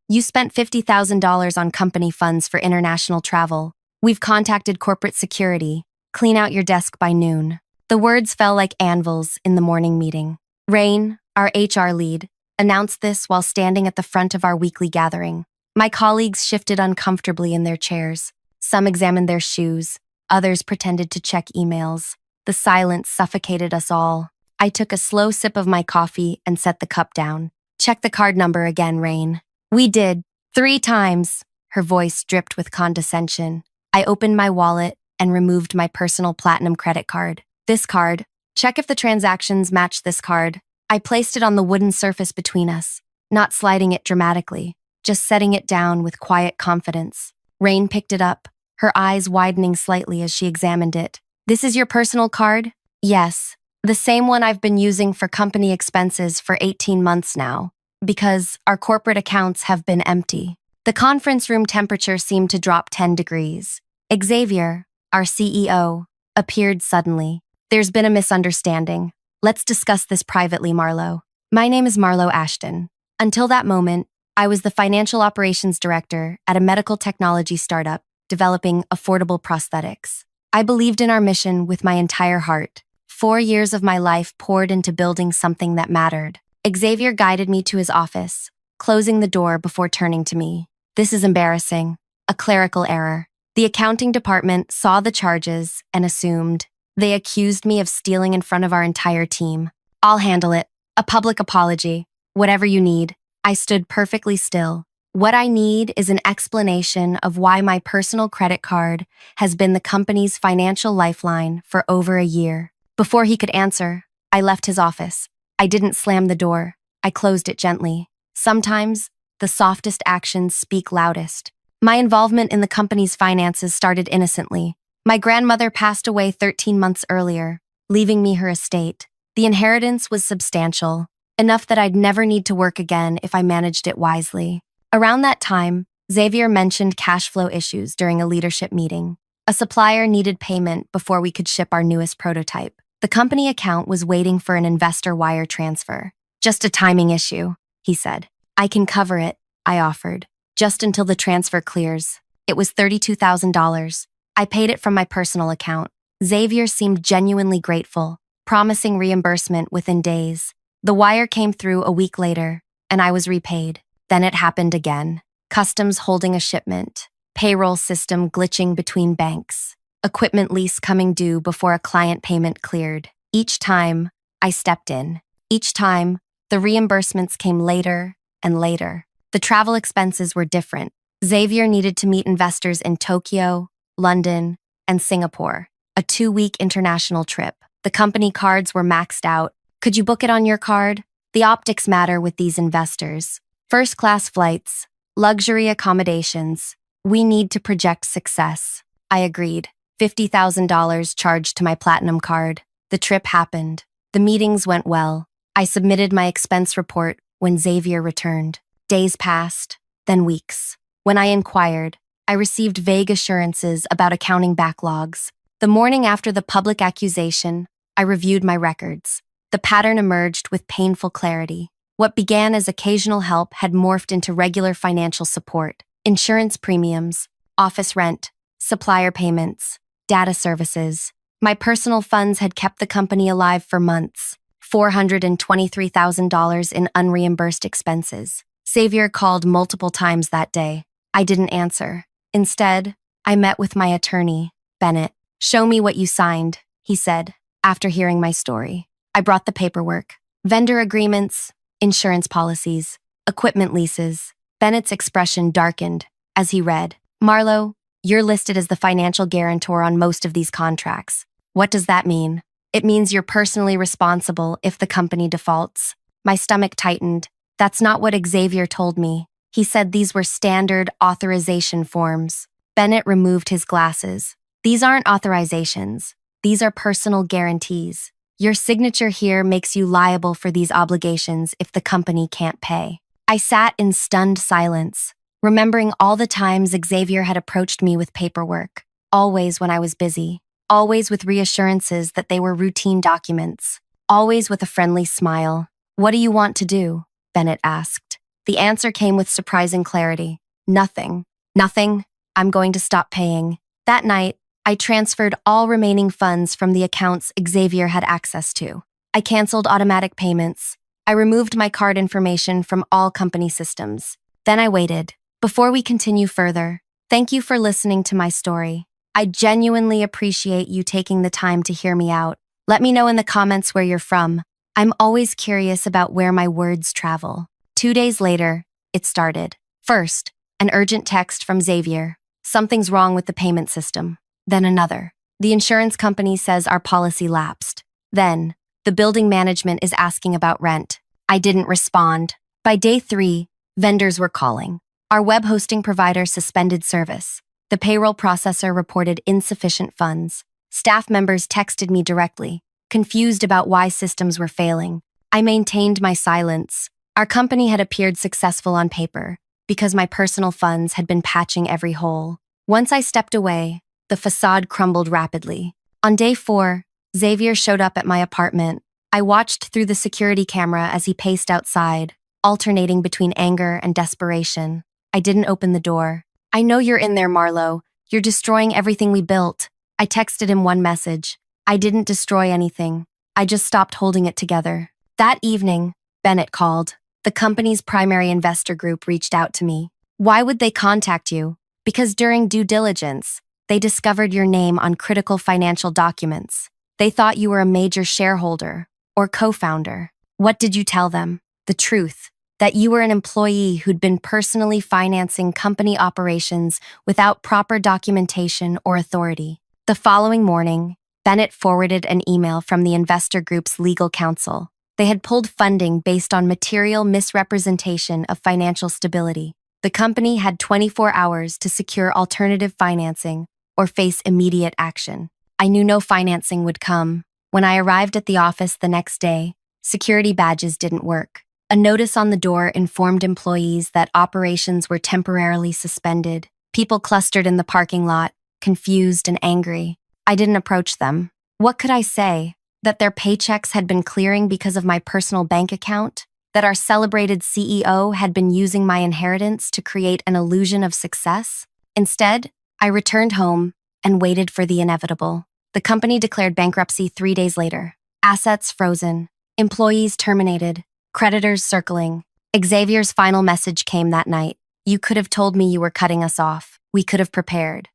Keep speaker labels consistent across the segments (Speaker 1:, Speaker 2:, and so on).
Speaker 1: You spent $50,000 on company funds for international travel. We've contacted corporate security. Clean out your desk by noon. The words fell like anvils in the morning meeting. Rain, our HR lead, announced this while standing at the front of our weekly gathering. My colleagues shifted uncomfortably in their chairs. Some examined their shoes. Others pretended to check emails. The silence suffocated us all. I took a slow sip of my coffee and set the cup down. Check the card number again, Rain. We did. 3 times. Her voice dripped with condescension. I opened my wallet and removed my personal platinum credit card. This card. Check if the transactions match this card. I placed it on the wooden surface between us, not sliding it dramatically, just setting it down with quiet confidence. Rain picked it up, her eyes widening slightly as she examined it. This is your personal card? Yes. The same one I've been using for company expenses for 18 months now, because our corporate accounts have been empty. The conference room temperature seemed to drop 10 degrees. Xavier, our CEO, appeared suddenly. There's been a misunderstanding. Let's discuss this privately, Marlo. My name is Marlo Ashton. Until that moment, I was the financial operations director at a medical technology startup developing affordable prosthetics. I believed in our mission with my entire heart. 4 years of my life poured into building something that mattered. Xavier guided me to his office, closing the door before turning to me. This is embarrassing. A clerical error. The accounting department saw the charges and assumed. They accused me of stealing in front of our entire team. I'll handle it. A public apology. Whatever you need. I stood perfectly still. What I need is an explanation of why my personal credit card has been the company's financial lifeline for over a year. Before he could answer, I left his office. I didn't slam the door. I closed it gently. Sometimes, the softest actions speak loudest. My involvement in the company's finances started innocently. My grandmother passed away 13 months earlier, leaving me her estate. The inheritance was substantial, enough that I'd never need to work again if I managed it wisely. Around that time, Xavier mentioned cash flow issues during a leadership meeting. A supplier needed payment before we could ship our newest prototype. The company account was waiting for an investor wire transfer. Just a timing issue, he said. I can cover it, I offered, just until the transfer clears. It was $32,000. I paid it from my personal account. Xavier seemed genuinely grateful, promising reimbursement within days. The wire came through a week later, and I was repaid. Then it happened again. Customs holding a shipment. Payroll system glitching between banks. Equipment lease coming due before a client payment cleared. Each time, I stepped in. Each time, the reimbursements came later and later. The travel expenses were different. Xavier needed to meet investors in Tokyo, London, and Singapore. A 2-week international trip. The company cards were maxed out. Could you book it on your card? The optics matter with these investors. First-class flights, luxury accommodations. We need to project success. I agreed. $50,000 charged to my platinum card. The trip happened. The meetings went well. I submitted my expense report when Xavier returned. Days passed, then weeks. When I inquired, I received vague assurances about accounting backlogs. The morning after the public accusation, I reviewed my records. The pattern emerged with painful clarity. What began as occasional help had morphed into regular financial support. Insurance premiums, office rent, supplier payments, data services. My personal funds had kept the company alive for months. $423,000 in unreimbursed expenses. Xavier called multiple times that day. I didn't answer. Instead, I met with my attorney, Bennett. Show me what you signed, he said, after hearing my story. I brought the paperwork. Vendor agreements, insurance policies, equipment leases. Bennett's expression darkened as he read. Marlo, you're listed as the financial guarantor on most of these contracts. What does that mean? It means you're personally responsible if the company defaults. My stomach tightened. That's not what Xavier told me. He said these were standard authorization forms. Bennett removed his glasses. These aren't authorizations. These are personal guarantees. Your signature here makes you liable for these obligations if the company can't pay. I sat in stunned silence, remembering all the times Xavier had approached me with paperwork, always when I was busy, always with reassurances that they were routine documents, always with a friendly smile. What do you want to do? Bennett asked. The answer came with surprising clarity. Nothing. Nothing. I'm going to stop paying. That night, I transferred all remaining funds from the accounts Xavier had access to. I canceled automatic payments. I removed my card information from all company systems. Then I waited. Before we continue further, thank you for listening to my story. I genuinely appreciate you taking the time to hear me out. Let me know in the comments where you're from. I'm always curious about where my words travel. 2 days later, it started. First, an urgent text from Xavier. Something's wrong with the payment system. Then another. The insurance company says our policy lapsed. Then, the building management is asking about rent. I didn't respond. By day 3, vendors were calling. Our web hosting provider suspended service. The payroll processor reported insufficient funds. Staff members texted me directly, confused about why systems were failing. I maintained my silence. Our company had appeared successful on paper because my personal funds had been patching every hole. Once I stepped away, the facade crumbled rapidly. On day 4, Xavier showed up at my apartment. I watched through the security camera as he paced outside, alternating between anger and desperation. I didn't open the door. I know you're in there, Marlo. You're destroying everything we built. I texted him one message. I didn't destroy anything. I just stopped holding it together. That evening, Bennett called. The company's primary investor group reached out to me. Why would they contact you? Because during due diligence, they discovered your name on critical financial documents. They thought you were a major shareholder or co-founder. What did you tell them? The truth, that you were an employee who'd been personally financing company operations without proper documentation or authority. The following morning, Bennett forwarded an email from the investor group's legal counsel. They had pulled funding based on material misrepresentation of financial stability. The company had 24 hours to secure alternative financing or face immediate action. I knew no financing would come. When I arrived at the office the next day, security badges didn't work. A notice on the door informed employees that operations were temporarily suspended. People clustered in the parking lot, confused and angry. I didn't approach them. What could I say? That their paychecks had been clearing because of my personal bank account? That our celebrated CEO had been using my inheritance to create an illusion of success? Instead, I returned home and waited for the inevitable. The company declared bankruptcy 3 days later. Assets frozen. Employees terminated. Creditors circling. Xavier's final message came that night. You could have told me you were cutting us off. We could have prepared.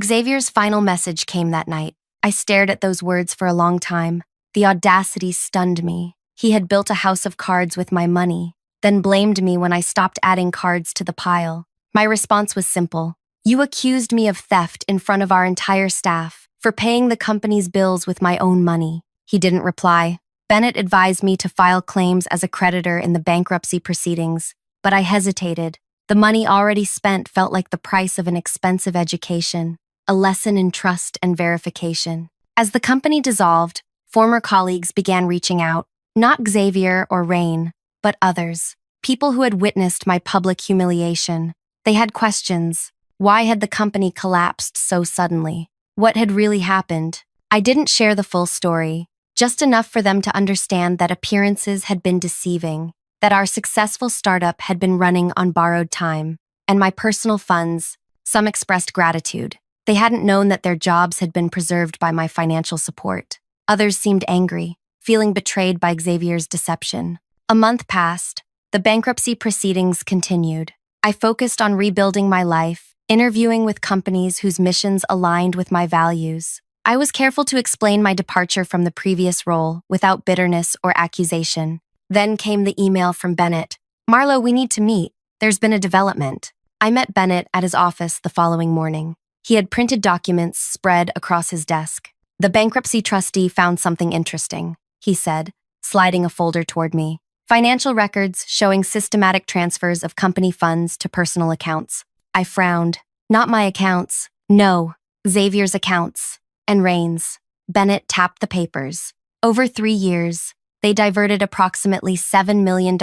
Speaker 1: Xavier's final message came that night. I stared at those words for a long time. The audacity stunned me. He had built a house of cards with my money, then blamed me when I stopped adding cards to the pile. My response was simple. You accused me of theft in front of our entire staff for paying the company's bills with my own money. He didn't reply. Bennett advised me to file claims as a creditor in the bankruptcy proceedings, but I hesitated. The money already spent felt like the price of an expensive education, a lesson in trust and verification. As the company dissolved, former colleagues began reaching out, not Xavier or Rain, but others, people who had witnessed my public humiliation. They had questions. Why had the company collapsed so suddenly? What had really happened? I didn't share the full story, just enough for them to understand that appearances had been deceiving, that our successful startup had been running on borrowed time, and my personal funds. Some expressed gratitude. They hadn't known that their jobs had been preserved by my financial support. Others seemed angry, feeling betrayed by Xavier's deception. A month passed. The bankruptcy proceedings continued. I focused on rebuilding my life, interviewing with companies whose missions aligned with my values. I was careful to explain my departure from the previous role without bitterness or accusation. Then came the email from Bennett. Marlo, we need to meet. There's been a development. I met Bennett at his office the following morning. He had printed documents spread across his desk. The bankruptcy trustee found something interesting, he said, sliding a folder toward me. Financial records showing systematic transfers of company funds to personal accounts. I frowned. Not my accounts. No, Xavier's accounts. And Rain's. Bennett tapped the papers. Over 3 years, they diverted approximately $7 million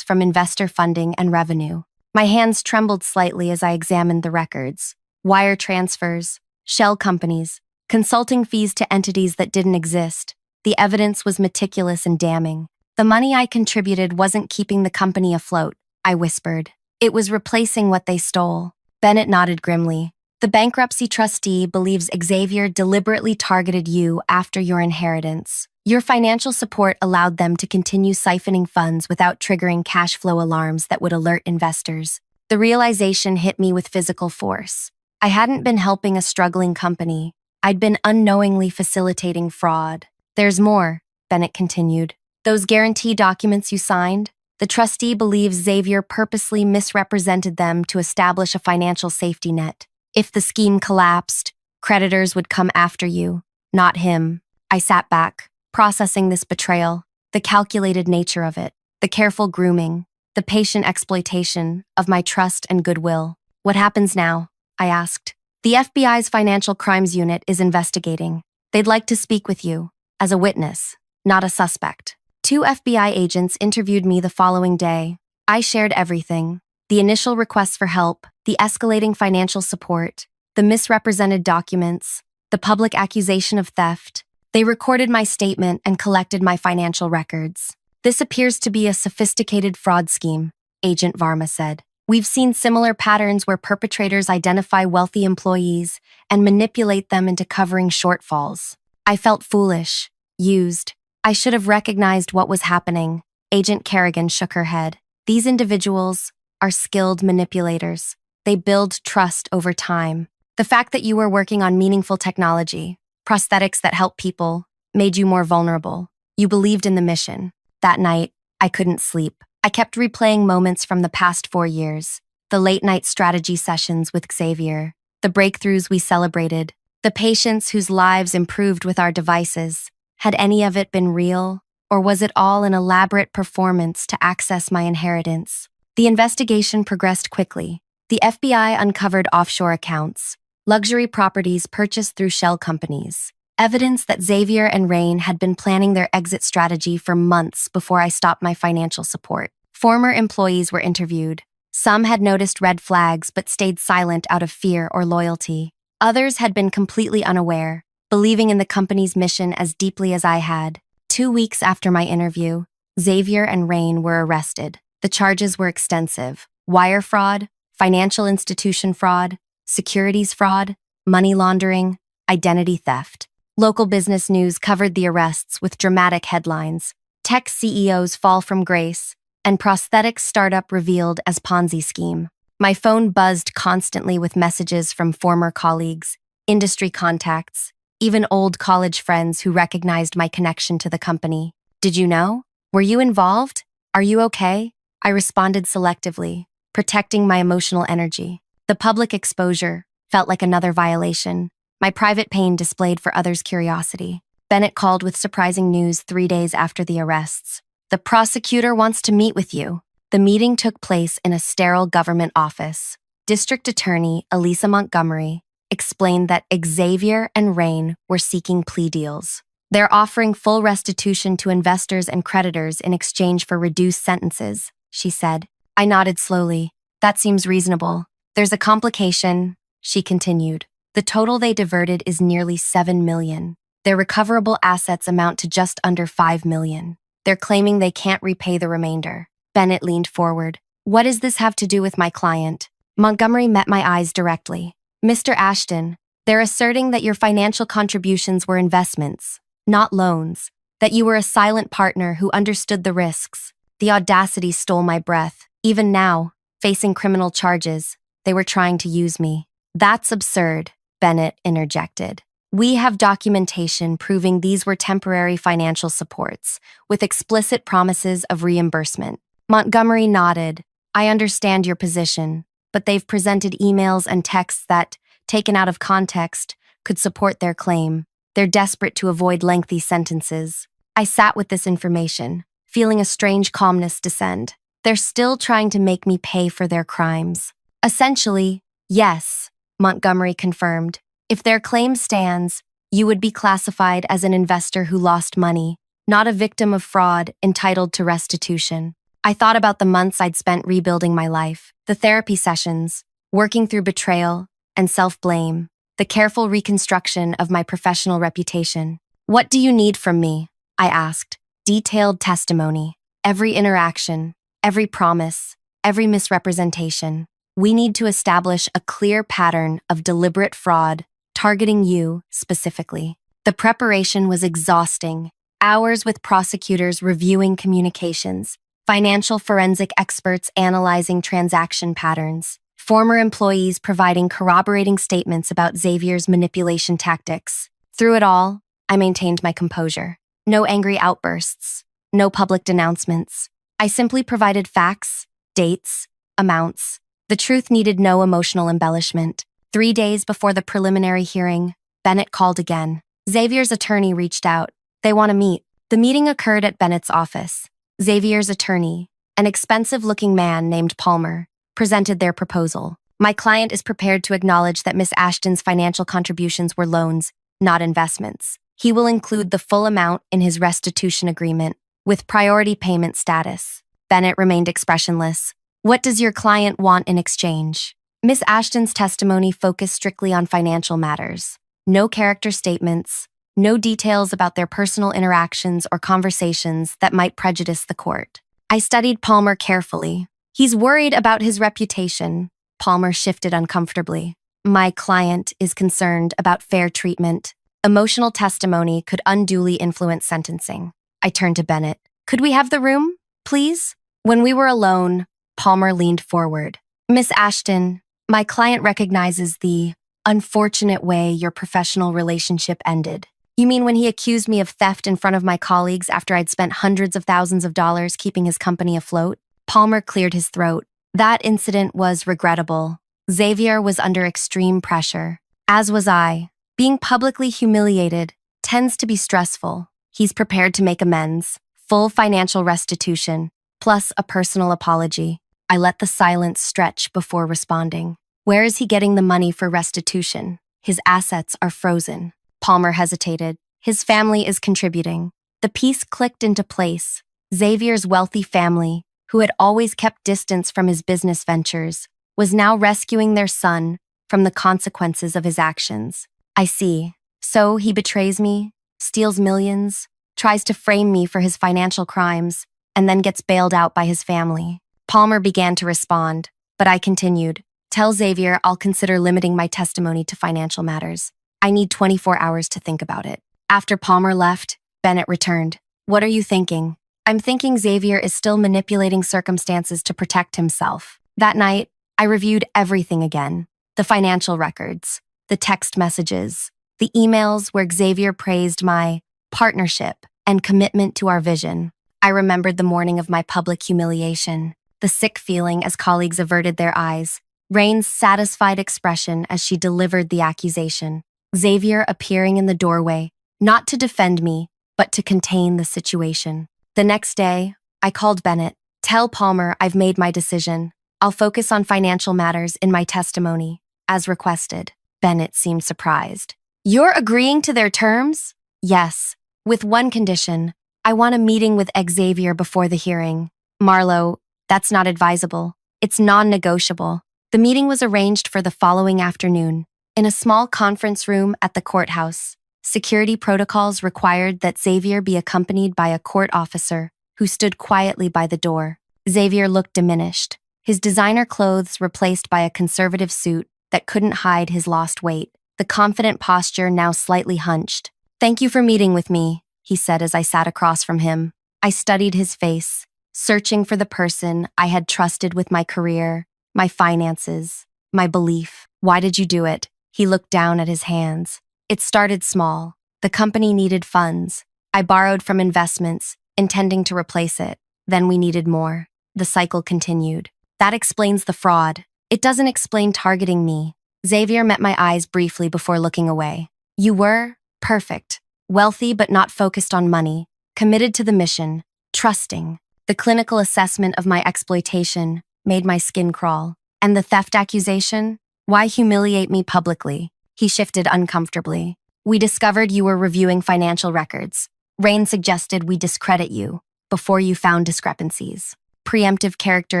Speaker 1: from investor funding and revenue. My hands trembled slightly as I examined the records. Wire transfers, shell companies, consulting fees to entities that didn't exist. The evidence was meticulous and damning. The money I contributed wasn't keeping the company afloat. I whispered. It was replacing what they stole. Bennett nodded grimly. The bankruptcy trustee believes Xavier deliberately targeted you after your inheritance. Your financial support allowed them to continue siphoning funds without triggering cash flow alarms that would alert investors. The realization hit me with physical force. I hadn't been helping a struggling company. I'd been unknowingly facilitating fraud. There's more, Bennett continued. Those guarantee documents you signed? The trustee believes Xavier purposely misrepresented them to establish a financial safety net. If the scheme collapsed, creditors would come after you, not him. I sat back, processing this betrayal, the calculated nature of it, the careful grooming, the patient exploitation of my trust and goodwill. What happens now? I asked. The FBI's Financial Crimes Unit is investigating. They'd like to speak with you, as a witness, not a suspect. 2 FBI agents interviewed me the following day. I shared everything. The initial requests for help, the escalating financial support, the misrepresented documents, the public accusation of theft. They recorded my statement and collected my financial records. This appears to be a sophisticated fraud scheme, Agent Varma said. We've seen similar patterns where perpetrators identify wealthy employees and manipulate them into covering shortfalls. I felt foolish, used. I should have recognized what was happening. Agent Kerrigan shook her head. These individuals are skilled manipulators. They build trust over time. The fact that you were working on meaningful technology, prosthetics that help people, made you more vulnerable. You believed in the mission. That night, I couldn't sleep. I kept replaying moments from the past 4 years, the late-night strategy sessions with Xavier, the breakthroughs we celebrated, the patients whose lives improved with our devices. Had any of it been real, or was it all an elaborate performance to access my inheritance? The investigation progressed quickly. The FBI uncovered offshore accounts, luxury properties purchased through shell companies, evidence that Xavier and Rain had been planning their exit strategy for months before I stopped my financial support. Former employees were interviewed. Some had noticed red flags but stayed silent out of fear or loyalty. Others had been completely unaware, believing in the company's mission as deeply as I had. 2 weeks after my interview, Xavier and Rain were arrested. The charges were extensive: wire fraud, financial institution fraud, securities fraud, money laundering, identity theft. Local business news covered the arrests with dramatic headlines. Tech CEOs fall from grace, and prosthetics startup revealed as Ponzi scheme. My phone buzzed constantly with messages from former colleagues, industry contacts, even old college friends who recognized my connection to the company. Did you know? Were you involved? Are you okay? I responded selectively, protecting my emotional energy. The public exposure felt like another violation, my private pain displayed for others' curiosity. Bennett called with surprising news 3 days after the arrests. The prosecutor wants to meet with you. The meeting took place in a sterile government office. District Attorney Elisa Montgomery explained that Xavier and Rain were seeking plea deals. They're offering full restitution to investors and creditors in exchange for reduced sentences, she said. I nodded slowly. That seems reasonable. There's a complication, she continued. The total they diverted is nearly $7 million. Their recoverable assets amount to just under $5 million. They're claiming they can't repay the remainder. Bennett leaned forward. What does this have to do with my client? Montgomery met my eyes directly. Mr. Ashton, they're asserting that your financial contributions were investments, not loans, that you were a silent partner who understood the risks. The audacity stole my breath. Even now, facing criminal charges, they were trying to use me. That's absurd, Bennett interjected. We have documentation proving these were temporary financial supports, with explicit promises of reimbursement. Montgomery nodded. I understand your position, but they've presented emails and texts that, taken out of context, could support their claim. They're desperate to avoid lengthy sentences. I sat with this information, feeling a strange calmness descend. They're still trying to make me pay for their crimes. Essentially, yes, Montgomery confirmed. If their claim stands, you would be classified as an investor who lost money, not a victim of fraud entitled to restitution. I thought about the months I'd spent rebuilding my life, the therapy sessions, working through betrayal and self-blame, the careful reconstruction of my professional reputation. What do you need from me? I asked. Detailed testimony. Every interaction, every promise, every misrepresentation. We need to establish a clear pattern of deliberate fraud targeting you specifically. The preparation was exhausting. Hours with prosecutors reviewing communications, financial forensic experts analyzing transaction patterns, former employees providing corroborating statements about Xavier's manipulation tactics. Through it all, I maintained my composure. No angry outbursts, no public denouncements. I simply provided facts, dates, amounts. The truth needed no emotional embellishment. 3 days before the preliminary hearing, Bennett called again. Xavier's attorney reached out. They want to meet. The meeting occurred at Bennett's office. Xavier's attorney, an expensive-looking man named Palmer, presented their proposal. My client is prepared to acknowledge that Miss Ashton's financial contributions were loans, not investments. He will include the full amount in his restitution agreement, with priority payment status. Bennett remained expressionless. What does your client want in exchange? Miss Ashton's testimony focused strictly on financial matters. No character statements, no details about their personal interactions or conversations that might prejudice the court. I studied Palmer carefully. He's worried about his reputation. Palmer shifted uncomfortably. My client is concerned about fair treatment. Emotional testimony could unduly influence sentencing. I turned to Bennett. Could we have the room, please? When we were alone, Palmer leaned forward. Miss Ashton, my client recognizes the unfortunate way your professional relationship ended. You mean when he accused me of theft in front of my colleagues after I'd spent hundreds of thousands of dollars keeping his company afloat? Palmer cleared his throat. That incident was regrettable. Xavier was under extreme pressure, as was I. Being publicly humiliated tends to be stressful. He's prepared to make amends, full financial restitution, plus a personal apology. I let the silence stretch before responding. Where is he getting the money for restitution? His assets are frozen. Palmer hesitated. His family is contributing. The piece clicked into place. Xavier's wealthy family, who had always kept distance from his business ventures, was now rescuing their son from the consequences of his actions. I see. So he betrays me, steals millions, tries to frame me for his financial crimes, and then gets bailed out by his family. Palmer began to respond, but I continued. Tell Xavier I'll consider limiting my testimony to financial matters. I need 24 hours to think about it. After Palmer left, Bennett returned. What are you thinking? I'm thinking Xavier is still manipulating circumstances to protect himself. That night, I reviewed everything again. The financial records, the text messages, the emails where Xavier praised my partnership and commitment to our vision. I remembered the morning of my public humiliation, the sick feeling as colleagues averted their eyes, Rain's satisfied expression as she delivered the accusation, Xavier appearing in the doorway, not to defend me, but to contain the situation. The next day, I called Bennett. Tell Palmer I've made my decision. I'll focus on financial matters in my testimony, as requested. Bennett seemed surprised. You're agreeing to their terms? Yes, with one condition. I want a meeting with Xavier before the hearing. Marlowe, that's not advisable. It's non-negotiable. The meeting was arranged for the following afternoon, in a small conference room at the courthouse. Security protocols required that Xavier be accompanied by a court officer who stood quietly by the door. Xavier looked diminished, his designer clothes replaced by a conservative suit that couldn't hide his lost weight, the confident posture now slightly hunched. Thank you for meeting with me, he said as I sat across from him. I studied his face, searching for the person I had trusted with my career, my finances, my belief. Why did you do it? He looked down at his hands. It started small. The company needed funds. I borrowed from investments, intending to replace it. Then we needed more. The cycle continued. That explains the fraud. It doesn't explain targeting me. Xavier met my eyes briefly before looking away. You were perfect, wealthy but not focused on money, committed to the mission, trusting. The clinical assessment of my exploitation made my skin crawl. And the theft accusation? Why humiliate me publicly? He shifted uncomfortably. We discovered you were reviewing financial records. Rain suggested we discredit you before you found discrepancies. Preemptive character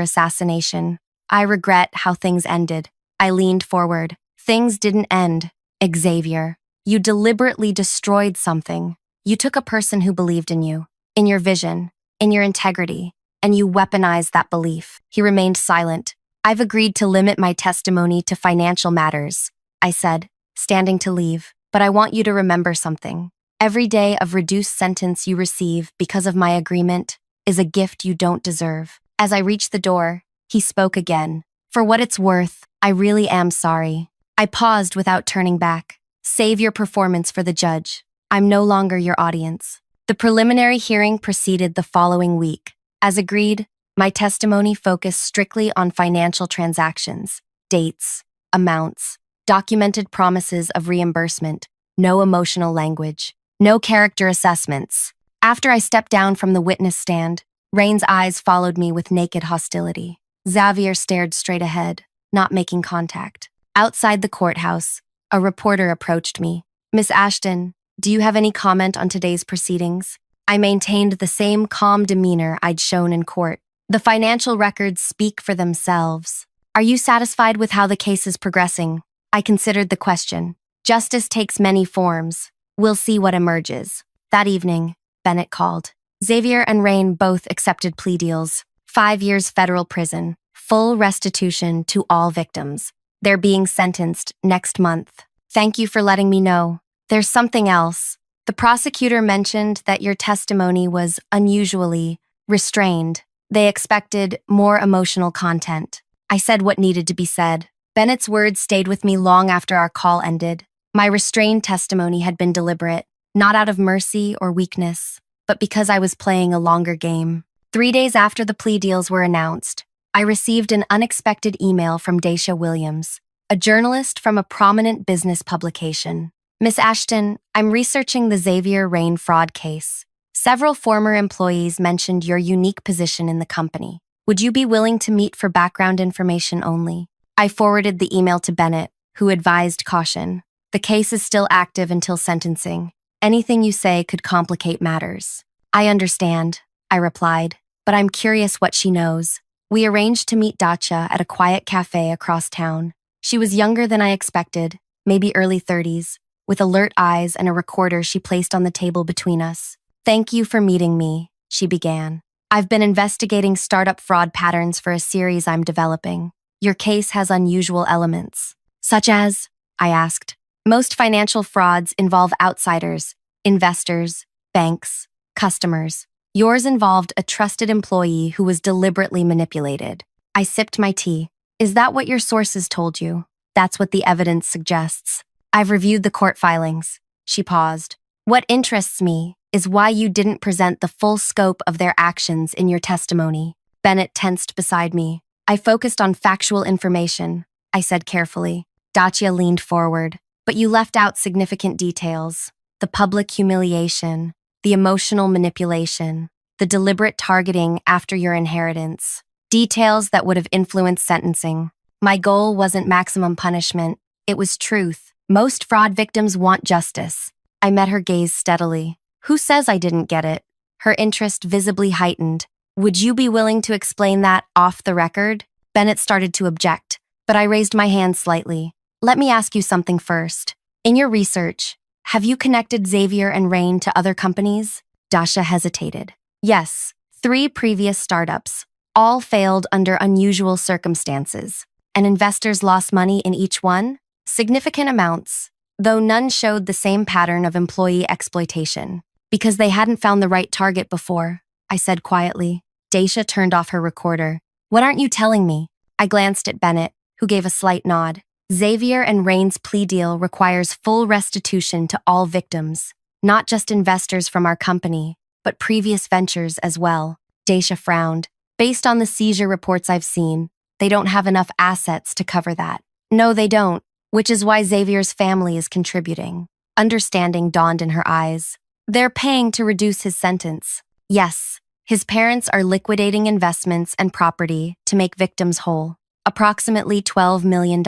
Speaker 1: assassination. I regret how things ended. I leaned forward. Things didn't end. Xavier, you deliberately destroyed something. You took a person who believed in you, in your vision, in your integrity. and you weaponized that belief. He remained silent. I've agreed to limit my testimony to financial matters, I said, standing to leave. But I want you to remember something. Every day of reduced sentence you receive because of my agreement is a gift you don't deserve. As I reached the door, he spoke again. For what it's worth, I really am sorry. I paused without turning back. Save your performance for the judge. I'm no longer your audience. The preliminary hearing proceeded the following week. As agreed, my testimony focused strictly on financial transactions, dates, amounts, documented promises of reimbursement, no emotional language, no character assessments. After I stepped down from the witness stand, Rain's eyes followed me with naked hostility. Xavier stared straight ahead, not making contact. Outside the courthouse, a reporter approached me. Miss Ashton, do you have any comment on today's proceedings? I maintained the same calm demeanor I'd shown in court. The financial records speak for themselves. Are you satisfied with how the case is progressing? I considered the question. Justice takes many forms. We'll see what emerges. That evening, Bennett called. Xavier and Rain both accepted plea deals. 5 years federal prison, full restitution to all victims. They're being sentenced next month. Thank you for letting me know. There's something else. The prosecutor mentioned that your testimony was unusually restrained. They expected more emotional content. I said what needed to be said. Bennett's words stayed with me long after our call ended. My restrained testimony had been deliberate, not out of mercy or weakness, but because I was playing a longer game. 3 days after the plea deals were announced, I received an unexpected email from Daisha Williams, a journalist from a prominent business publication. Miss Ashton, I'm researching the Xavier Rain fraud case. Several former employees mentioned your unique position in the company. Would you be willing to meet for background information only? I forwarded the email to Bennett, who advised caution. The case is still active until sentencing. Anything you say could complicate matters. I understand, I replied, but I'm curious what she knows. We arranged to meet Dacia at a quiet cafe across town. She was younger than I expected, maybe early 30s, with alert eyes and a recorder she placed on the table between us. Thank you for meeting me, she began. I've been investigating startup fraud patterns for a series I'm developing. Your case has unusual elements. Such as? I asked. Most financial frauds involve outsiders, investors, banks, customers. Yours involved a trusted employee who was deliberately manipulated. I sipped my tea. Is that what your sources told you? That's what the evidence suggests. I've reviewed the court filings. She paused. What interests me is why you didn't present the full scope of their actions in your testimony. Bennett tensed beside me. I focused on factual information, I said carefully. Dacia leaned forward. But you left out significant details. The public humiliation, the emotional manipulation, the deliberate targeting after your inheritance. Details that would have influenced sentencing. My goal wasn't maximum punishment. It was truth. Most fraud victims want justice. I met her gaze steadily. Who says I didn't get it? Her interest visibly heightened. Would you be willing to explain that off the record? Bennett started to object, but I raised my hand slightly. Let me ask you something first. In your research, have you connected Xavier and Rain to other companies? Dacia hesitated. Yes, 3 previous startups. All failed under unusual circumstances, and investors lost money in each one? Significant amounts, though none showed the same pattern of employee exploitation. Because they hadn't found the right target before, I said quietly. Dacia turned off her recorder. What aren't you telling me? I glanced at Bennett, who gave a slight nod. Xavier and Rain's plea deal requires full restitution to all victims, not just investors from our company, but previous ventures as well. Dacia frowned. Based on the seizure reports I've seen, they don't have enough assets to cover that. No, they don't, which is why Xavier's family is contributing. Understanding dawned in her eyes. They're paying to reduce his sentence. Yes, his parents are liquidating investments and property to make victims whole. Approximately $12 million.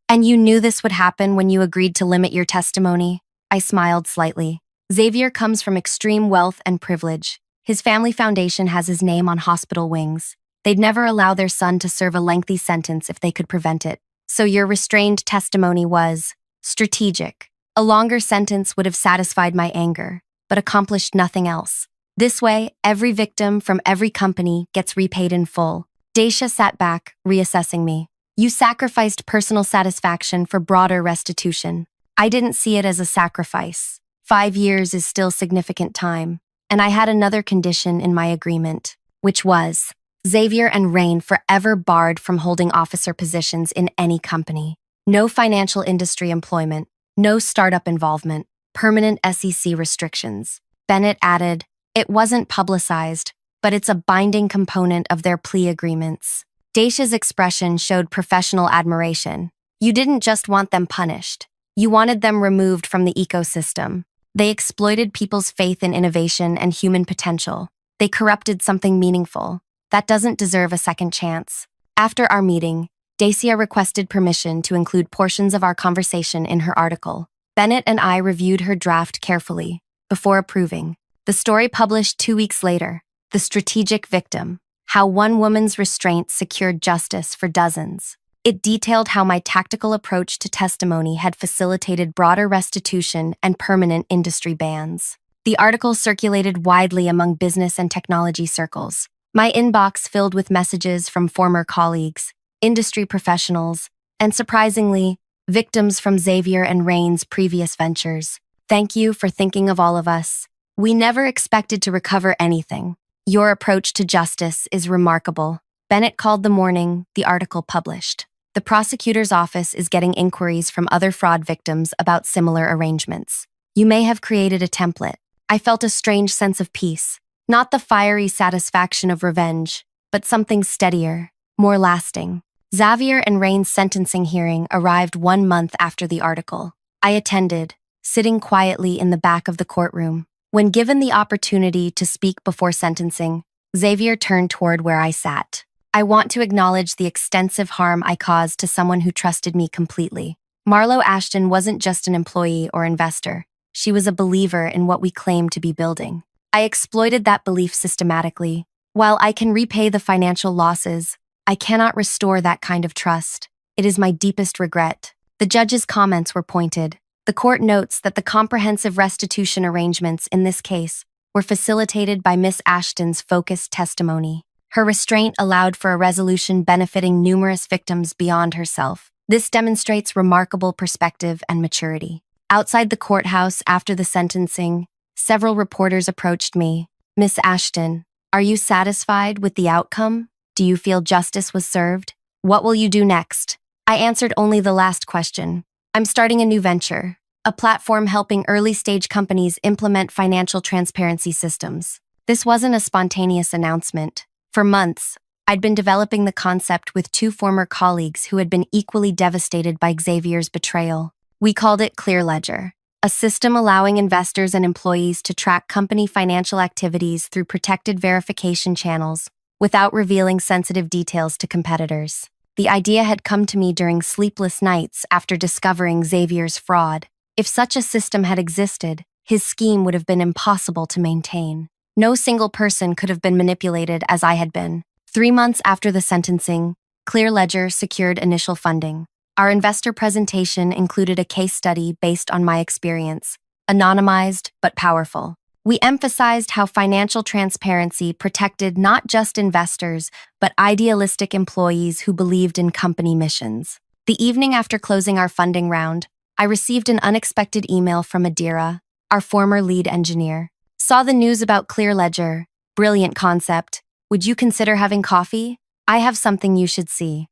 Speaker 1: And you knew this would happen when you agreed to limit your testimony? I smiled slightly. Xavier comes from extreme wealth and privilege. His family foundation has his name on hospital wings. They'd never allow their son to serve a lengthy sentence if they could prevent it. So your restrained testimony was strategic. A longer sentence would have satisfied my anger, but accomplished nothing else. This way, every victim from every company gets repaid in full. Daisha sat back, reassessing me. You sacrificed personal satisfaction for broader restitution. I didn't see it as a sacrifice. 5 years is still significant time. And I had another condition in my agreement, which was Xavier and Rain forever barred from holding officer positions in any company. No financial industry employment, no startup involvement, permanent SEC restrictions. Bennett added, it wasn't publicized, but it's a binding component of their plea agreements. Daisha's expression showed professional admiration. You didn't just want them punished. You wanted them removed from the ecosystem. They exploited people's faith in innovation and human potential. They corrupted something meaningful. That doesn't deserve a second chance. After our meeting, Dacia requested permission to include portions of our conversation in her article. Bennett and I reviewed her draft carefully before approving. The story published 2 weeks later, The Strategic Victim, How One Woman's Restraint Secured Justice for Dozens. It detailed how my tactical approach to testimony had facilitated broader restitution and permanent industry bans. The article circulated widely among business and technology circles. My inbox filled with messages from former colleagues, industry professionals, and surprisingly, victims from Xavier and Rain's previous ventures. Thank you for thinking of all of us. We never expected to recover anything. Your approach to justice is remarkable. Bennett called the morning the article published. The prosecutor's office is getting inquiries from other fraud victims about similar arrangements. You may have created a template. I felt a strange sense of peace. Not the fiery satisfaction of revenge, but something steadier, more lasting. Xavier and Rain's sentencing hearing arrived 1 month after the article. I attended, sitting quietly in the back of the courtroom. When given the opportunity to speak before sentencing, Xavier turned toward where I sat. I want to acknowledge the extensive harm I caused to someone who trusted me completely. Marlo Ashton wasn't just an employee or investor. She was a believer in what we claimed to be building. I exploited that belief systematically. While I can repay the financial losses, I cannot restore that kind of trust. It is my deepest regret. The judge's comments were pointed. The court notes that the comprehensive restitution arrangements in this case were facilitated by Miss Ashton's focused testimony. Her restraint allowed for a resolution benefiting numerous victims beyond herself. This demonstrates remarkable perspective and maturity. Outside the courthouse after the sentencing, several reporters approached me. Miss Ashton, are you satisfied with the outcome? Do you feel justice was served? What will you do next? I answered only the last question. I'm starting a new venture, a platform helping early-stage companies implement financial transparency systems. This wasn't a spontaneous announcement. For months, I'd been developing the concept with 2 former colleagues who had been equally devastated by Xavier's betrayal. We called it ClearLedger, a system allowing investors and employees to track company financial activities through protected verification channels without revealing sensitive details to competitors. The idea had come to me during sleepless nights after discovering Xavier's fraud. If such a system had existed, his scheme would have been impossible to maintain. No single person could have been manipulated as I had been. 3 months after the sentencing, ClearLedger secured initial funding. Our investor presentation included a case study based on my experience, anonymized but powerful. We emphasized how financial transparency protected not just investors, but idealistic employees who believed in company missions. The evening after closing our funding round, I received an unexpected email from Adira, our former lead engineer. Saw the news about ClearLedger. Brilliant concept. Would you consider having coffee? I have something you should see.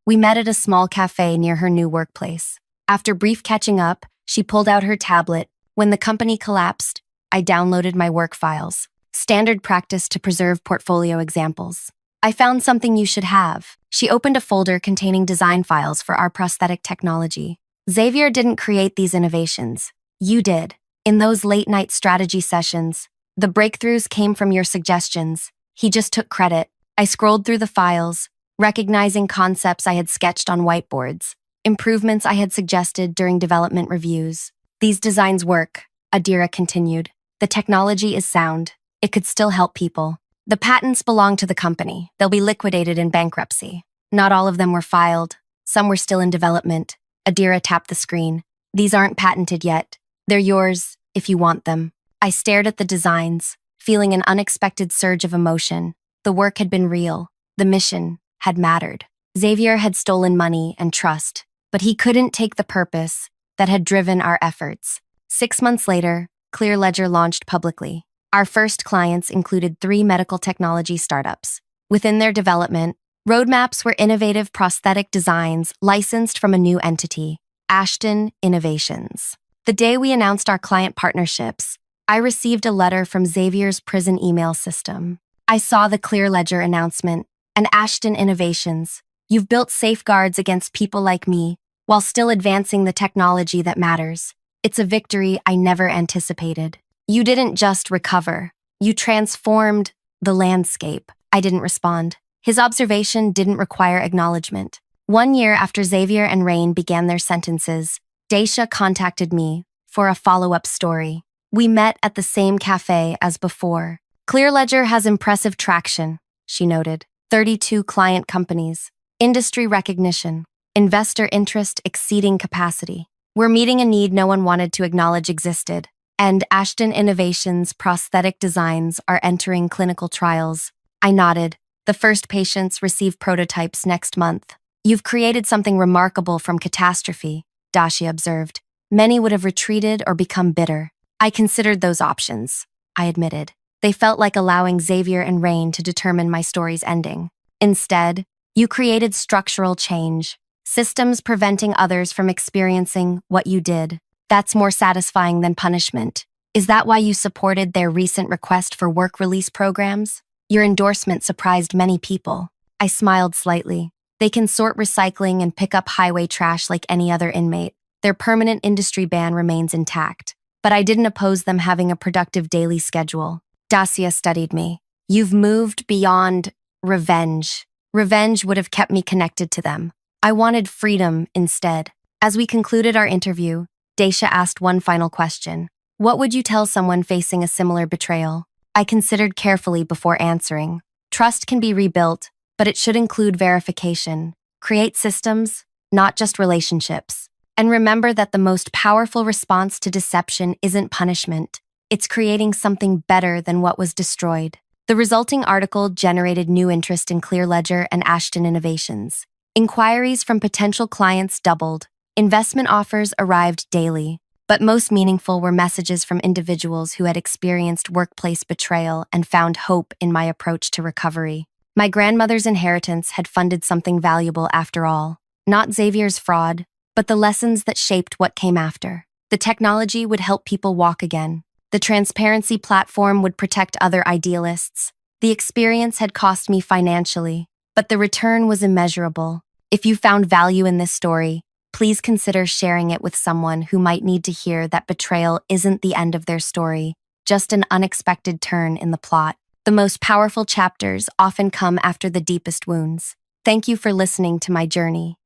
Speaker 1: We met at a small cafe near her new workplace. After brief catching up, she pulled out her tablet. When the company collapsed, I downloaded my work files. Standard practice to preserve portfolio examples. I found something you should have. She opened a folder containing design files for our prosthetic technology. Xavier didn't create these innovations. You did. In those late-night strategy sessions, the breakthroughs came from your suggestions. He just took credit. I scrolled through the files, recognizing concepts I had sketched on whiteboards, improvements I had suggested during development reviews. These designs work, Adira continued. The technology is sound. It could still help people. The patents belong to the company. They'll be liquidated in bankruptcy. Not all of them were filed. Some were still in development. Adira tapped the screen. These aren't patented yet. They're yours if you want them. I stared at the designs, feeling an unexpected surge of emotion. The work had been real. The mission had mattered. Xavier had stolen money and trust, but he couldn't take the purpose that had driven our efforts. 6 months later, ClearLedger launched publicly. Our first clients included 3 medical technology startups. Within their development, roadmaps were innovative prosthetic designs licensed from a new entity, Ashton Innovations. The day we announced our client partnerships, I received a letter from Xavier's prison email system. I saw the ClearLedger announcement and Ashton Innovations. You've built safeguards against people like me while still advancing the technology that matters. It's a victory I never anticipated. You didn't just recover. You transformed the landscape. I didn't respond. His observation didn't require acknowledgement. 1 year after Xavier and Rain began their sentences, Daisha contacted me for a follow-up story. We met at the same cafe as before. ClearLedger has impressive traction, she noted. 32 client companies, industry recognition, investor interest exceeding capacity. We're meeting a need no one wanted to acknowledge existed, and Ashton Innovations prosthetic designs are entering clinical trials. I nodded. The first patients receive prototypes next month. You've created something remarkable from catastrophe, Dashi observed. Many would have retreated or become bitter. I considered those options, I admitted. They felt like allowing Xavier and Rain to determine my story's ending. Instead, you created structural change, systems preventing others from experiencing what you did. That's more satisfying than punishment. Is that why you supported their recent request for work release programs? Your endorsement surprised many people. I smiled slightly. They can sort recycling and pick up highway trash like any other inmate. Their permanent industry ban remains intact. But I didn't oppose them having a productive daily schedule. Dacia studied me. You've moved beyond revenge. Revenge would have kept me connected to them. I wanted freedom instead. As we concluded our interview, Daisha asked one final question. What would you tell someone facing a similar betrayal? I considered carefully before answering. Trust can be rebuilt, but it should include verification. Create systems, not just relationships. And remember that the most powerful response to deception isn't punishment. It's creating something better than what was destroyed. The resulting article generated new interest in ClearLedger and Ashton Innovations. Inquiries from potential clients doubled. Investment offers arrived daily. But most meaningful were messages from individuals who had experienced workplace betrayal and found hope in my approach to recovery. My grandmother's inheritance had funded something valuable after all. Not Xavier's fraud, but the lessons that shaped what came after. The technology would help people walk again. The transparency platform would protect other idealists. The experience had cost me financially, but the return was immeasurable. If you found value in this story, please consider sharing it with someone who might need to hear that betrayal isn't the end of their story, just an unexpected turn in the plot. The most powerful chapters often come after the deepest wounds. Thank you for listening to my journey.